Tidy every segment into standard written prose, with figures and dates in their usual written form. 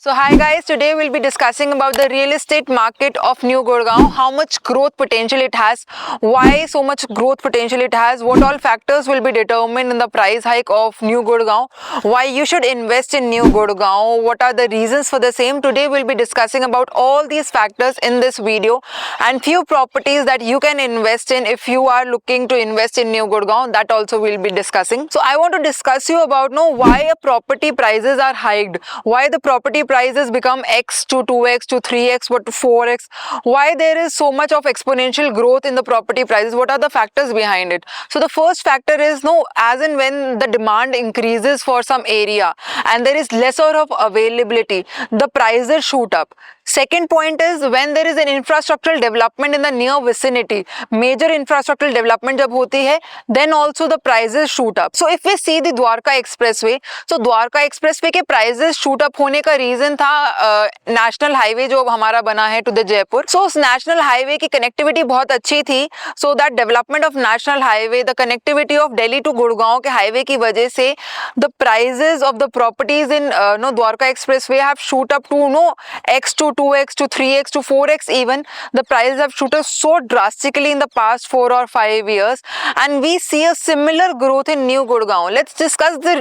So hi guys, today we'll be discussing about the real estate market of New Gurgaon, how much growth potential it has, why so much growth potential it has, what all factors will be determined in the price hike of New Gurgaon, why you should invest in New Gurgaon, what are the reasons for the same. Today we'll be discussing about all these factors in this video and few properties that you can invest in if you are looking to invest in New Gurgaon, that also we'll be discussing. So I want to discuss you about why a property prices are hiked, why the property prices become x to 2x to 3x what to 4x, why there is so much of exponential growth in the property prices, what are the factors behind it. So the first factor is as and when the demand increases for some area and there is lesser of availability, the prices shoot up. Second point is when there is an infrastructural development in the near vicinity, major infrastructural development जब होती है, then also the prices shoot up. So if we see the Dwarka Expressway, so Dwarka Expressway के prices shoot up होने का reason था national highway जो हमारा बना है टू द जयपुर. So उस नेशनल हाईवे की कनेक्टिविटी बहुत अच्छी थी. So that development of national highway, the connectivity of Delhi to Gurgaon के हाईवे की वजह से the prices of the properties in Dwarka Expressway have shoot up to x to 2x to 3x to 4x even. The prices have shot up so drastically in the past 4 or 5 years, and we see a similar growth in New Gurgaon. Let's discuss the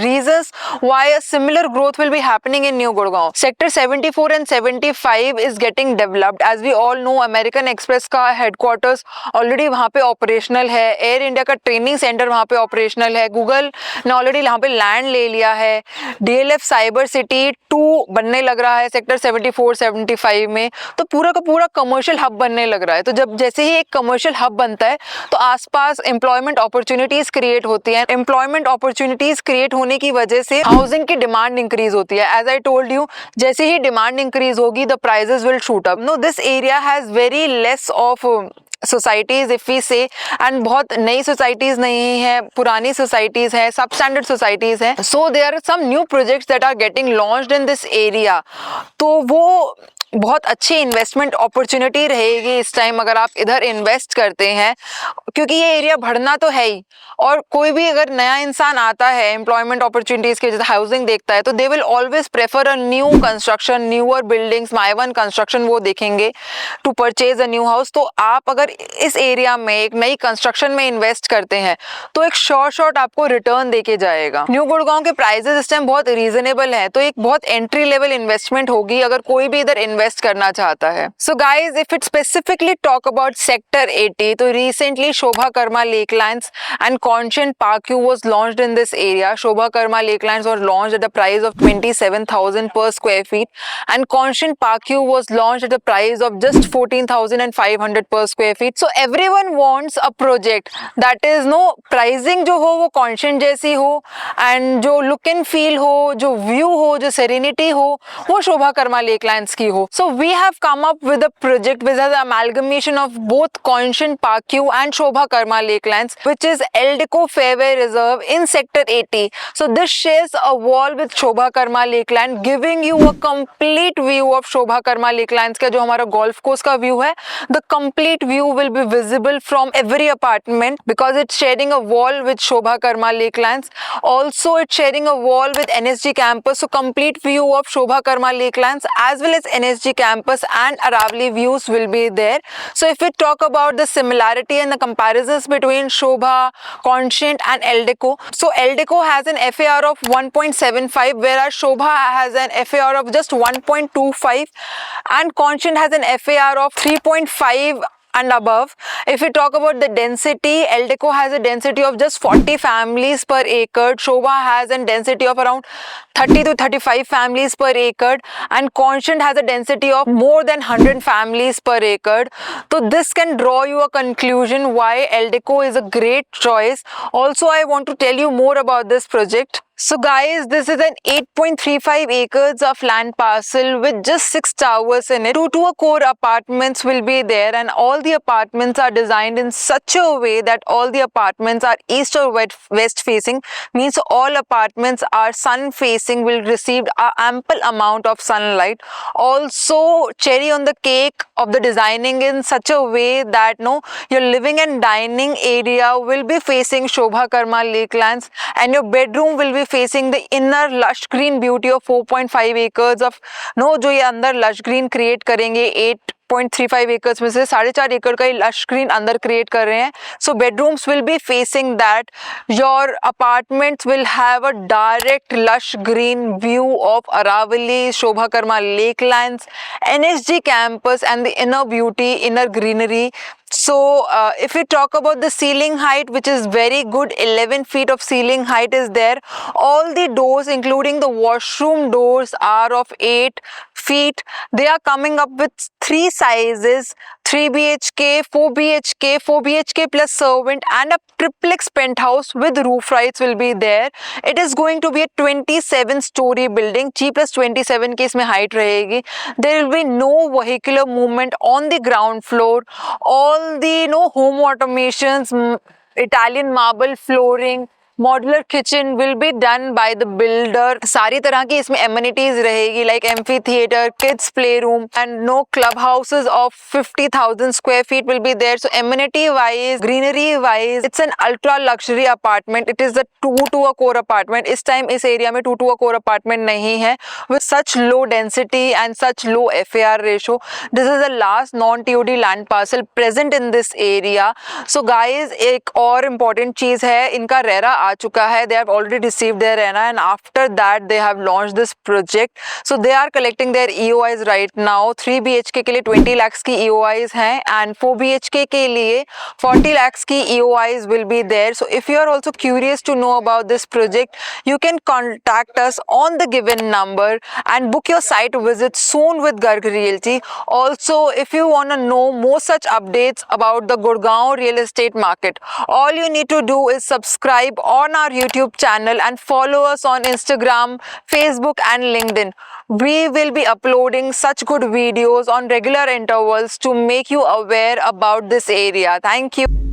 reasons why a similar growth will be happening in New Gurgaon. Sector 74 and 75 is getting developed. As we all know, American Express का headquarters already वहाँ पे operational है, Air India का training center वहाँ पे operational है, Google ने already यहाँ पे land ले लिया है, DLF Cyber City 2 बनने लग रहा है सेक्टर 74 75 में, तो पूरा का पूरा कमर्शियल हब बनने लग रहा है. तो जब जैसे ही एक कमर्शियल हब बनता है तो आसपास एम्प्लॉयमेंट अपॉर्चुनिटीज क्रिएट होती हैं. एम्प्लॉयमेंट अपॉर्चुनिटीज क्रिएट होने की वजह से हाउसिंग की डिमांड इंक्रीज होती है. एज आई टोल्ड यू, जैसे ही डिमांड इंक्रीज होगी the prices will shoot up. This area has very less of societies if we say, and बहुत नई सोसाइटीज नहीं है, पुरानी सोसाइटीज है, सब स्टैंडर्ड सोसाइटीज है. So there are some new projects that are getting launched in this area. तो वो बहुत अच्छी इन्वेस्टमेंट अपॉर्चुनिटी रहेगी इस टाइम अगर आप इधर इन्वेस्ट करते हैं, क्योंकि ये एरिया बढ़ना तो है ही. और कोई भी अगर नया इंसान आता है एम्प्लॉयमेंट अपॉर्चुनिटीज के जैसे हाउसिंग देखता है तो they will always prefer a new construction, newer buildings, Mivan construction वो देखेंगे to purchase a new house. तो आप अगर इस एरिया में एक नई कंस्ट्रक्शन में इन्वेस्ट करते हैं तो एक शॉर्ट आपको रिटर्न देके जाएगा. न्यू गुड़गांव के प्राइसेस इस टाइम बहुत रीजनेबल है, तो एक बहुत एंट्री लेवल इन्वेस्टमेंट होगी अगर कोई भी इधर इन्वेस्ट करना चाहता है. So guys, if it specifically talk about sector 80, तो recently Sobha Karma Lakelands and Conscient park view was launched in this area. Sobha Karma Lakelands was launched at the price of 27,000 per square feet and Conscient Park View was launched at the price of just 14,500 per square feet. So everyone wants a project that is pricing जो हो वो Conscient जैसी हो, and जो look and feel हो, जो view हो, जो serenity हो, वो शोभा कर्मा लेकलैंड्स की हो. So we have come up with a project which has amalgamation of both Conscient Park View and Shobha Karma Lakelands, which is Eldeco Fairway Reserve in Sector 80. So this shares a wall with Shobha Karma Lakeland, giving you a complete view of Shobha Karma Lakelands का जो हमारा golf course का view है. The complete view will be visible from every apartment because it's sharing a wall with Shobha Karma Lakelands. Also, it's sharing a wall with NSG campus. So complete view of Shobha Karma Lakelands as well as NSG campus and Aravali views will be there. So if we talk about the similarity and the comparisons between Shobha, Conscient and Eldeco. So Eldeco has an FAR of 1.75 whereas Shobha has an FAR of just 1.25 and Conscient has an FAR of 3.5 and above. If we talk about the density, Eldeco has a density of just 40 families per acre. Shobha has a density of around 30 to 35 families per acre and Conscient has a density of more than 100 families per acre. So this can draw you a conclusion why Eldeco is a great choice. Also, I want to tell you more about this project. So guys, this is an 8.35 acres of land parcel with just 6 towers in it. 2 core apartments will be there and all the apartments are designed in such a way that all the apartments are east or west facing. Means all apartments are sun facing, will receive an ample amount of sunlight. Also, cherry on the cake of the designing in such a way that your living and dining area will be facing Shobha Karma Lakelands and your bedroom will be facing the inner lush green beauty of 4.5 acres of no, जो ये अंदर lush green create करेंगे 8.35 acres में से 4.5 एकड़ का lush green अंदर create कर रहे हैं. So bedrooms will be facing that. Your apartments will have a direct lush green view of Aravali, Sobha Karma Lakelands, NSG campus and the inner beauty, inner greenery. So if we talk about the ceiling height, which is very good, 11 feet of ceiling height is there. All the doors including the washroom doors are of 8 feet. They are coming up with 3 sizes: 3 BHK, 4 BHK, 4 BHK plus servant, and a triplex penthouse with roof rights will be there. It is going to be a 27-story building. G plus 27 की इसमें height रहेगी. There will be no vehicular movement on the ground floor. All the home automations, Italian marble flooring, modular kitchen will be done by the builder. सारी तरह की इसमें amenities रहेगी like amphitheatre, kids play room and no club houses of 50,000 square feet will be there. So amenity wise, greenery wise, it's an ultra luxury apartment. It is the 2 to a core apartment. इस time इस area में 2 to a core apartment नहीं है with such low density and such low FAR ratio. This is the last non TOD land parcel present in this area. So guys एक और important चीज है, इनका रेरा आ चुका है. They have already received their RERA and after that they have launched this project. So they are collecting their EOIs right now. 3 BHK के लिए 20 lakhs की EOIs हैं and 4 BHK के लिए 40 lakhs की EOIs will be there. So if you are also curious to know about this project, you can contact us on the given number and book your site visit soon with Garg Realty. Also, if you want to know more such updates about the Gurgaon real estate market, all you need to do is subscribe on our YouTube channel and follow us on Instagram, Facebook and LinkedIn. We will be uploading such good videos on regular intervals to make you aware about this area. Thank you.